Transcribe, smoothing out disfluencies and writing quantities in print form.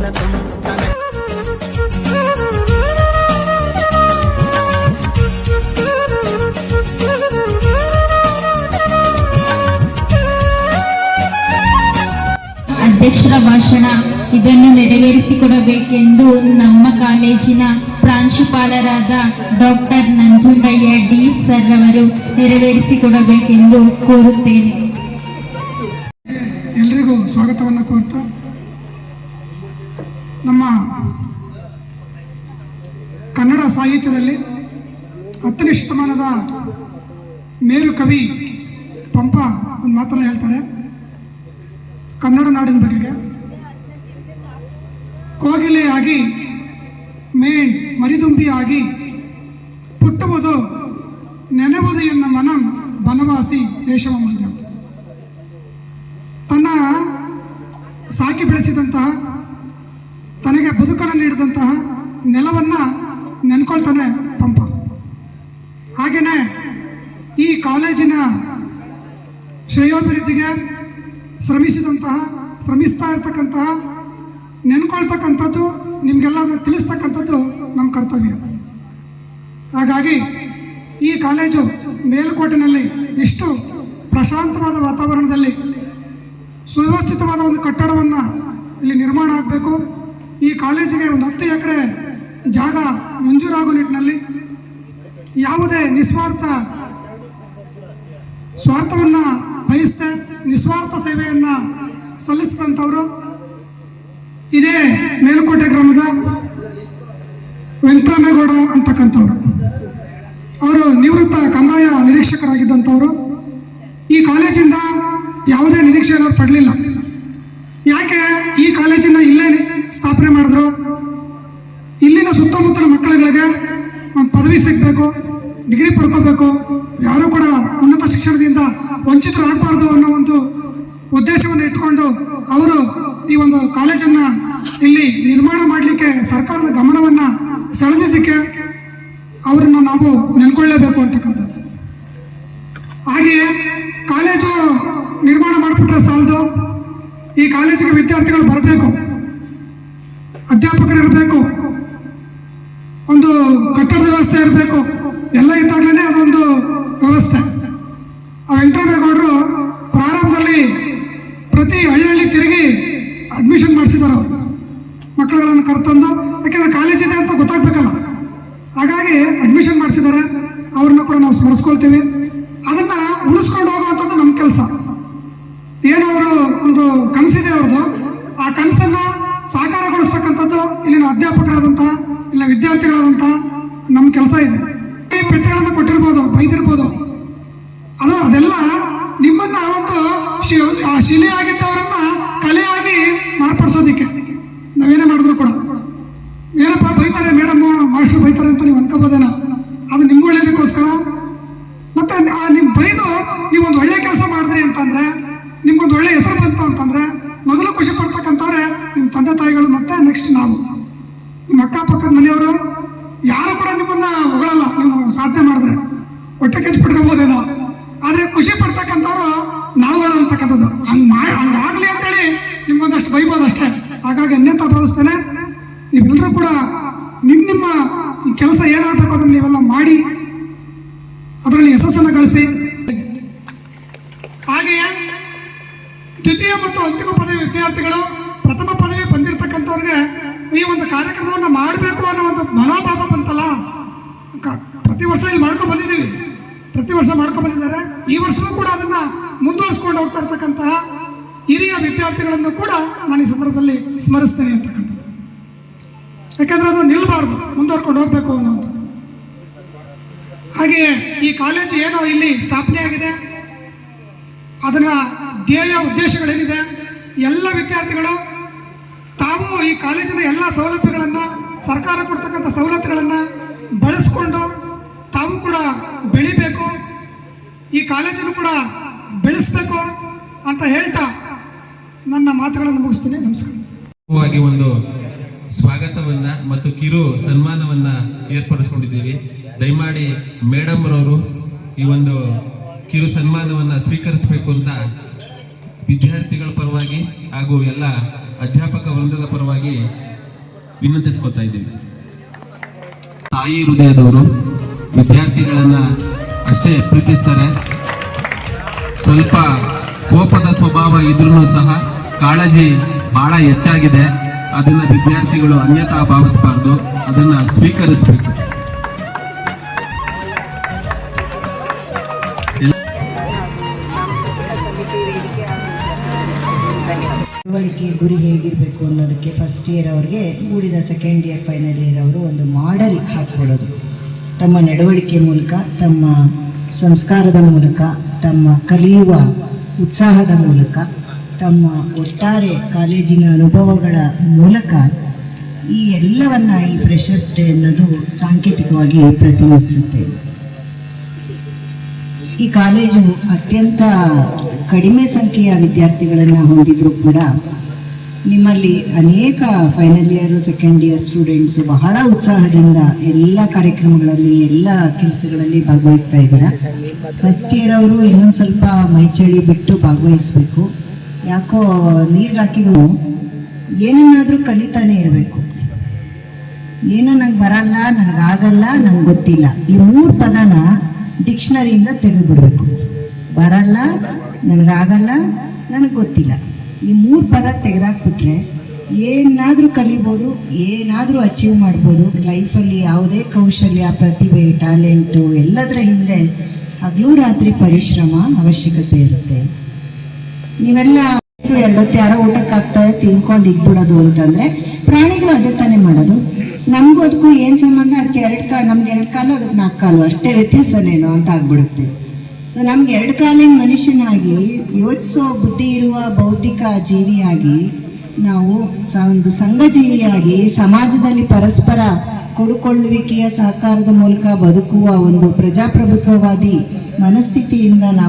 ಅಧ್ಯಕ್ಷರ ಭಾಷಣ ಇದನ್ನು ನೆರವೇರಿಸಿಕೊಡಬೇಕೆಂದು ನಮ್ಮ ಕಾಲೇಜಿನ ಪ್ರಾಂಶುಪಾಲರಾದ ಡಾಕ್ಟರ್ ನಂಜುಂಡಯ್ಯ ಡಿ ಸರ್ ಅವರು ನೆರವೇರಿಸಿಕೊಡಬೇಕೆಂದು ಕೋರುತ್ತೇನೆ. ಎಲ್ರಿಗೂ ಸ್ವಾಗತವನ್ನು ಕೋರ್ತಾ ನಮ್ಮ ಕನ್ನಡ ಸಾಹಿತ್ಯದಲ್ಲಿ 10ನೇ ಶತಮಾನದ ಮೇರು ಕವಿ ಪಂಪ ಒಂದು ಮಾತನ್ನು ಹೇಳ್ತಾರೆ ಕನ್ನಡ ನಾಡಿನ ಬಗೆಗೆ. ಕೋಗಿಲೆಯಾಗಿ ಮೇಣ್ ಮರಿದುಂಬಿಯಾಗಿ ಪುಟ್ಟುವುದು ನೆನೆವುದು ಎನ್ನ ಮನಂ ಬನವಾಸಿ ದೇಶವ ಮಂದ್ಯ. ತನ್ನ ಸಾಕಿ ಬೆಳೆಸಿದಂತಹ ತನಗೆ ಬದುಕನ್ನು ನೀಡಿದಂತಹ ನೆಲವನ್ನು ನೆನ್ಕೊಳ್ತಾನೆ ಪಂಪ. ಹಾಗೆಯೇ ಈ ಕಾಲೇಜಿನ ಶ್ರೇಯೋಭಿವೃದ್ಧಿಗೆ ಶ್ರಮಿಸ್ತಾ ಇರ್ತಕ್ಕಂತಹ ನೆನ್ಕೊಳ್ತಕ್ಕಂಥದ್ದು ನಿಮಗೆಲ್ಲ ತಿಳಿಸ್ತಕ್ಕಂಥದ್ದು ನಮ್ಮ ಕರ್ತವ್ಯ. ಹಾಗಾಗಿ ಈ ಕಾಲೇಜು ಮೇಲುಕೋಟೆಯಲ್ಲಿ ಇಷ್ಟು ಪ್ರಶಾಂತವಾದ ವಾತಾವರಣದಲ್ಲಿ ಸುವ್ಯವಸ್ಥಿತವಾದ ಒಂದು ಕಟ್ಟಡವನ್ನು ಇಲ್ಲಿ ನಿರ್ಮಾಣ ಆಗಬೇಕು. ಈ ಕಾಲೇಜಿಗೆ ಒಂದು 10 ಎಕರೆ ಜಾಗ ಮಂಜೂರಾಗುವ ನಿಟ್ಟಿನಲ್ಲಿ ಯಾವುದೇ ಸ್ವಾರ್ಥವನ್ನು ಬಯಸದೆ ನಿಸ್ವಾರ್ಥ ಸೇವೆಯನ್ನು ಸಲ್ಲಿಸಿದಂಥವರು ಇದೇ ಮೇಲುಕೋಟೆ ಗ್ರಾಮದ ವೆಂಕಟರಾಮೇಗೌಡ ಅಂತಕ್ಕಂಥವ್ರು. ಅವರು ನಿವೃತ್ತ ಕಂದಾಯ ನಿರೀಕ್ಷಕರಾಗಿದ್ದಂಥವರು. ಈ ಕಾಲೇಜಿಂದ ಯಾವುದೇ ನಿರೀಕ್ಷೆಯನ್ನು ಪಡಲಿಲ್ಲ. ಯಾಕೆ ಈ ಕಾಲೇಜನ್ನು ಇಲ್ಲೇ ಸ್ಥಾಪನೆ ಮಾಡಿದ್ರು? ಇಲ್ಲಿನ ಸುತ್ತಮುತ್ತಲ ಮಕ್ಕಳುಗಳಿಗೆ ಪದವಿ ಸಿಗಬೇಕು, ಡಿಗ್ರಿ ಪಡ್ಕೋಬೇಕು, ಯಾರೂ ಕೂಡ ಉನ್ನತ ಶಿಕ್ಷಣದಿಂದ ವಂಚಿತರಾಗಬಾರ್ದು ಅನ್ನೋ ಒಂದು ಉದ್ದೇಶವನ್ನು ಇಟ್ಕೊಂಡು ಅವರು ಈ ಒಂದು ಕಾಲೇಜನ್ನು ಇಲ್ಲಿ ನಿರ್ಮಾಣ ಮಾಡಲಿಕ್ಕೆ ಸರ್ಕಾರದ ಗಮನವನ್ನು ಸೆಳೆದಿದ್ದಕ್ಕೆ ಅವರನ್ನು ನಾವು ನೆನ್ಕೊಳ್ಳೇಬೇಕು ಅಂತಕ್ಕಂಥದ್ದು. ಹಾಗೆಯೇ ಕಾಲೇಜು ನಿರ್ಮಾಣ ಮಾಡಿಬಿಟ್ರೆ ಸಾಲದು, ಈ ಕಾಲೇಜಿಗೆ ವಿದ್ಯಾರ್ಥಿಗಳು ಬರಬೇಕು, ಅಧ್ಯಾಪಕರು ಇರಬೇಕು, ಒಂದು ಕಟ್ಟಡದ ವ್ಯವಸ್ಥೆ ಇರಬೇಕು. ಎಲ್ಲ ಇದ್ದಾಗಲೇ ಅದೊಂದು ವ್ಯವಸ್ಥೆ. ಆ ವೆಂಕಟರಾಮೇಗೌಡರು ಪ್ರಾರಂಭದಲ್ಲಿ ಪ್ರತಿ ಹಳ್ಳಿ ತಿರುಗಿ ಅಡ್ಮಿಷನ್ ಮಾಡಿಸಿದ್ದಾರೆ ಅವರು ಮಕ್ಕಳುಗಳನ್ನು ಕರೆತಂದು. ಯಾಕೆಂದರೆ ಕಾಲೇಜಿದೆ ಅಂತ ಗೊತ್ತಾಗಬೇಕಲ್ಲ, ಹಾಗಾಗಿ ಅಡ್ಮಿಷನ್ ಮಾಡಿಸಿದ್ದಾರೆ. ಅವ್ರನ್ನ ಕೂಡ ನಾವು ಸ್ಮರಿಸ್ಕೊಳ್ತೀವಿ. ಅದನ್ನು ಉಳಿಸ್ಕೊಂಡು ಹೋಗುವಂಥದ್ದು ನಮ್ಮ ಕೆಲಸ. ಏನು ಅವರು ಒಂದು ಕನಸಿದೆ ಅವ್ರದ್ದು, ಆ ಕನಸನ್ನು ಸಾಕಾರಗೊಳಿಸ್ತಕ್ಕಂಥದ್ದು ಇಲ್ಲಿನ ಅಧ್ಯಾಪಕರಾದಂತಹ ಇಲ್ಲಿನ ವಿದ್ಯಾರ್ಥಿಗಳಾದಂತಹ ನಮ್ಮ ಕೆಲಸ ಇದೆ. ಈ ಪೆಟ್ಟುಗಳನ್ನು ಕೊಟ್ಟಿರ್ಬೋದು, ಬೈದಿರ್ಬೋದು, ಅದೆಲ್ಲ ನಿಮ್ಮನ್ನ ಒಂದು ಶಿಲೆಯಾಗಿದ್ದವರನ್ನ ಕಲೆಯಾಗಿ ಮಾರ್ಪಡಿಸೋದಿಕ್ಕೆ ನಾವೇನೇ ಮಾಡಿದ್ರು ಕೂಡ. ಏನಪ್ಪ ಬೈತಾರೆ ಮೇಡಮ್ ಮಾಸ್ಟರ್ ಬೈತಾರೆ ಅಂತ ನೀವು ಅನ್ಕೋಬೋದೇನ? ಅದು ನಿಮ್ಮ ಒಳ್ಳೇದಕ್ಕೋಸ್ಕರ. ಮತ್ತೆ ನಿಮ್ಮ ಬೈದು ನೀವೊಂದು ಒಳ್ಳೆ ಕೆಲಸ ಮಾಡಿದ್ರಿ ಅಂತಂದ್ರೆ, ನಿಮ್ಗೊಂದು ಒಳ್ಳೆ ಹೆಸರು ಬಂತು ಅಂತಂದ್ರೆ ಮೊದಲು ಖುಷಿ ಪಡ್ತಕ್ಕಂಥವ್ರೆ ನಿಮ್ಮ ತಂದೆ ತಾಯಿಗಳು, ಮತ್ತೆ ನೆಕ್ಸ್ಟ್ ನಾವು, ನಿಮ್ಮ ಅಕ್ಕಪಕ್ಕದ ಮನೆಯವರು. ಯಾರು ಕೂಡ ನಿಮ್ಮನ್ನ ಹೊಗಳಲ್ಲ ನೀವು ಸಾಧನೆ ಮಾಡಿದ್ರೆ, ಹೊಟ್ಟೆ ಕೆಚ್ಚು ಪಡ್ಕೋಬೋದೇನೋ. ಆದರೆ ಖುಷಿ ಪಡ್ತಕ್ಕಂಥವ್ರು ನಾವುಗಳು ಅಂತಕ್ಕಂಥದ್ದು. ಹಂಗಾಗಲಿ ಅಂತೇಳಿ ನಿಮ್ಗೊಂದಷ್ಟು ಬೈಬೋದು ಅಷ್ಟೇ. ಹಾಗಾಗಿ ಅನ್ಯತಾ ಭಾವಿಸ್ತೇನೆ. ನೀವೆಲ್ಲರೂ ಕೂಡ ನಿಮ್ಮ ಕೆಲಸ ಏನಾಗಬೇಕು ಅದನ್ನು ನೀವೆಲ್ಲ ಮಾಡಿ ಅದರಲ್ಲಿ ಯಶಸ್ಸನ್ನು ಗಳಿಸಿ. ಹಾಗೆಯೇ ದ್ವಿತೀಯ ಮತ್ತು ಅಂತಿಮ ಪದವಿ ವಿದ್ಯಾರ್ಥಿಗಳು, ಪ್ರಥಮ ಪದವಿ ಬಂದಿರತಕ್ಕಂಥವ್ರಿಗೆ ಈ ಒಂದು ಕಾರ್ಯಕ್ರಮವನ್ನು ಮಾಡಬೇಕು ಅನ್ನೋ ಒಂದು ಮನೋಭಾವ ಬಂತಲ್ಲ. ಪ್ರತಿ ವರ್ಷ ಇಲ್ಲಿ ಮಾಡ್ಕೊಂಡು ಬಂದಿದ್ದೀವಿ, ಪ್ರತಿ ವರ್ಷ ಮಾಡ್ಕೊಂಡು ಬಂದಿದ್ದಾರೆ. ಈ ವರ್ಷವೂ ಕೂಡ ಅದನ್ನು ಮುಂದುವರಿಸ್ಕೊಂಡು ಹೋಗ್ತಾ ಇರ್ತಕ್ಕಂತಹ ಹಿರಿಯ ವಿದ್ಯಾರ್ಥಿಗಳನ್ನು ಕೂಡ ನಾನು ಈ ಸಂದರ್ಭದಲ್ಲಿ ಸ್ಮರಿಸ್ತೇನೆ ಅಂತಕ್ಕಂಥದ್ದು. ಯಾಕಂದರೆ ಅದು ನಿಲ್ಲಬಾರ್ದು, ಮುಂದುವರ್ಕೊಂಡು ಹೋಗಬೇಕು ಅನ್ನೋದು. ಹಾಗೆಯೇ ಈ ಕಾಲೇಜು ಏನೋ ಇಲ್ಲಿ ಸ್ಥಾಪನೆ ಆಗಿದೆ, ಅದರ ಧ್ಯೇಯ ಉದ್ದೇಶಗಳೇನಿದೆ, ಎಲ್ಲ ವಿದ್ಯಾರ್ಥಿಗಳು ತಾವು ಈ ಕಾಲೇಜಿನ ಎಲ್ಲ ಸವಲತ್ತುಗಳನ್ನು, ಸರ್ಕಾರ ಕೊಡ್ತಕ್ಕಂಥ ಸವಲತ್ತುಗಳನ್ನು ಬಳಸ್ಕೊಂಡು ತಾವು ಕೂಡ ಬೆಳಿಬೇಕು, ಈ ಕಾಲೇಜನ್ನು ಕೂಡ ಬೆಳೆಸಬೇಕು ಅಂತ ಹೇಳ್ತಾ ನನ್ನ ಮಾತುಗಳನ್ನು ಮುಗಿಸ್ತೀನಿ. ನಮಸ್ಕಾರ. ಒಂದು ಸ್ವಾಗತವನ್ನ ಮತ್ತು ಕಿರು ಸನ್ಮಾನವನ್ನ ಏರ್ಪಡಿಸ್ಕೊಂಡಿದ್ದೀವಿ. ದಯಮಾಡಿ ಮೇಡಮ್ ರವರು ಈ ಒಂದು ಕಿರು ಸನ್ಮಾನವನ್ನ ಸ್ವೀಕರಿಸಬೇಕು ಅಂತ ವಿದ್ಯಾರ್ಥಿಗಳ ಪರವಾಗಿ ಹಾಗೂ ಎಲ್ಲ ಅಧ್ಯಾಪಕ ವೃಂದದ ಪರವಾಗಿ ವಿನಂತಿಸ್ಕೊತಾ ಇದ್ದೀವಿ. ತಾಯಿ ಹೃದಯದವರು ವಿದ್ಯಾರ್ಥಿಗಳನ್ನ ಅಷ್ಟೇ ಪ್ರೀತಿಸ್ತಾರೆ. ಸ್ವಲ್ಪ ಕೋಪದ ಸ್ವಭಾವ ಇದ್ರೂ ಸಹ ಕಾಳಜಿ ಬಹಳ ಹೆಚ್ಚಾಗಿದೆ. ಅದನ್ನ ವಿದ್ಯಾರ್ಥಿಗಳು ಅನ್ಯತಾ ಭಾವಿಸಬಾರ್ದು, ಅದನ್ನ ಸ್ವೀಕರಿಸಬೇಕು. ನಡವಳಿಕೆ ಗುರಿ ಹೇಗಿರಬೇಕು ಅನ್ನೋದಕ್ಕೆ ಫಸ್ಟ್ ಇಯರ್ ಅವ್ರಿಗೆ ಉಳಿದ ಸೆಕೆಂಡ್ ಇಯರ್ ಫೈನಲ್ ಇಯರ್ ಅವರು ಒಂದು ಮಾಡೆಲ್ ಹಾಕ್ಕೊಳ್ಳೋದು. ತಮ್ಮ ನಡವಳಿಕೆ ಮೂಲಕ, ತಮ್ಮ ಸಂಸ್ಕಾರದ ಮೂಲಕ, ತಮ್ಮ ಕಲಿಯುವ ಉತ್ಸಾಹದ ಮೂಲಕ, ತಮ್ಮ ಒಟ್ಟಾರೆ ಕಾಲೇಜಿನ ಅನುಭವಗಳ ಮೂಲಕ ಈ ಎಲ್ಲವನ್ನು ಈ ಫ್ರೆಷರ್ಸ್ ಡೇ ಅನ್ನೋದು ಸಾಂಕೇತಿಕವಾಗಿ ಪ್ರತಿನಿಧಿಸುತ್ತೆ. ಈ ಕಾಲೇಜು ಅತ್ಯಂತ ಕಡಿಮೆ ಸಂಖ್ಯೆಯ ವಿದ್ಯಾರ್ಥಿಗಳನ್ನು ಹೊಂದಿದ್ರೂ ಕೂಡ ನಿಮ್ಮಲ್ಲಿ ಅನೇಕ final year second year students ಬಹಳ ಉತ್ಸಾಹದಿಂದ ಎಲ್ಲ ಕಾರ್ಯಕ್ರಮಗಳಲ್ಲಿ, ಎಲ್ಲ ಕೆಲಸಗಳಲ್ಲಿ ಭಾಗವಹಿಸ್ತಾ ಇದ್ದಾರೆ. ಫಸ್ಟ್ ಇಯರ್ ಅವರು ಇನ್ನೊಂದು ಸ್ವಲ್ಪ ಮೈಚಳಿ ಬಿಟ್ಟು ಭಾಗವಹಿಸಬೇಕು. ಯಾಕೋ ನೀರಿಗೆ ಹಾಕಿದ್ರು ಏನನ್ನಾದರೂ ಕಲಿತಾನೆ ಇರಬೇಕು. ಏನೋ ನಂಗೆ ಬರಲ್ಲ, ನನಗಾಗಲ್ಲ, ನಂಗೆ ಗೊತ್ತಿಲ್ಲ, ಈ 3 ಪದನ ಡಿಕ್ಷನರಿಯಿಂದ ತೆಗೆದುಬಿಡ್ಬೇಕು. ಬರಲ್ಲ, ನನಗಾಗಲ್ಲ, ನನಗೆ ಗೊತ್ತಿಲ್ಲ, ಈ 3 ಪದ ತೆಗೆದಾಕ್ಬಿಟ್ರೆ ಏನಾದರೂ ಕಲಿಬೋದು, ಏನಾದರೂ ಅಚೀವ್ ಮಾಡ್ಬೋದು. ಲೈಫಲ್ಲಿ ಯಾವುದೇ ಕೌಶಲ್ಯ, ಪ್ರತಿಭೆ, ಟ್ಯಾಲೆಂಟು ಎಲ್ಲದರ ಹಿಂದೆ ಹಗಲು ರಾತ್ರಿ ಪರಿಶ್ರಮ ಅವಶ್ಯಕತೆ ಇರುತ್ತೆ. ನೀವೆಲ್ಲ 2 ಹೊತ್ತು ಯಾರೋ ಊಟಕ್ಕೆ ಆಗ್ತದೆ ತಿನ್ಕೊಂಡು ಇದ್ಬಿಡೋದು ಅಂತಂದರೆ ಪ್ರಾಣಿಗಳು ಅದೇ ತಾನೇ ಮಾಡೋದು. ನಮಗೂ ಅದಕ್ಕೂ ಏನು ಸಂಬಂಧ? ಅದಕ್ಕೆ ನಮ್ಗೆ 2 ಕಾಲು, ಅದಕ್ಕೆ 4 ಕಾಲು, ಅಷ್ಟೇ ವ್ಯತ್ಯಾಸನೇನೋ ಅಂತ ಆಗ್ಬಿಡುತ್ತೆ. ಸೊ ನಮ್ಗೆ 2 ಕಾಲಿನ ಮನುಷ್ಯನಾಗಿ ಯೋಚಿಸೋ ಬುದ್ಧಿ ಇರುವ ಬೌದ್ಧಿಕ ಜೀವಿಯಾಗಿ ನಾವು ಒಂದು ಸಂಘಜೀವಿಯಾಗಿ ಸಮಾಜದಲ್ಲಿ ಪರಸ್ಪರ ಕೊಡುಕೊಳ್ಳುವಿಕೆಯ ಸಹಕಾರದ ಮೂಲಕ ಬದುಕುವ ಒಂದು ಪ್ರಜಾಪ್ರಭುತ್ವವಾದಿ ಮನಸ್ಥಿತಿಯಿಂದ ನಾವು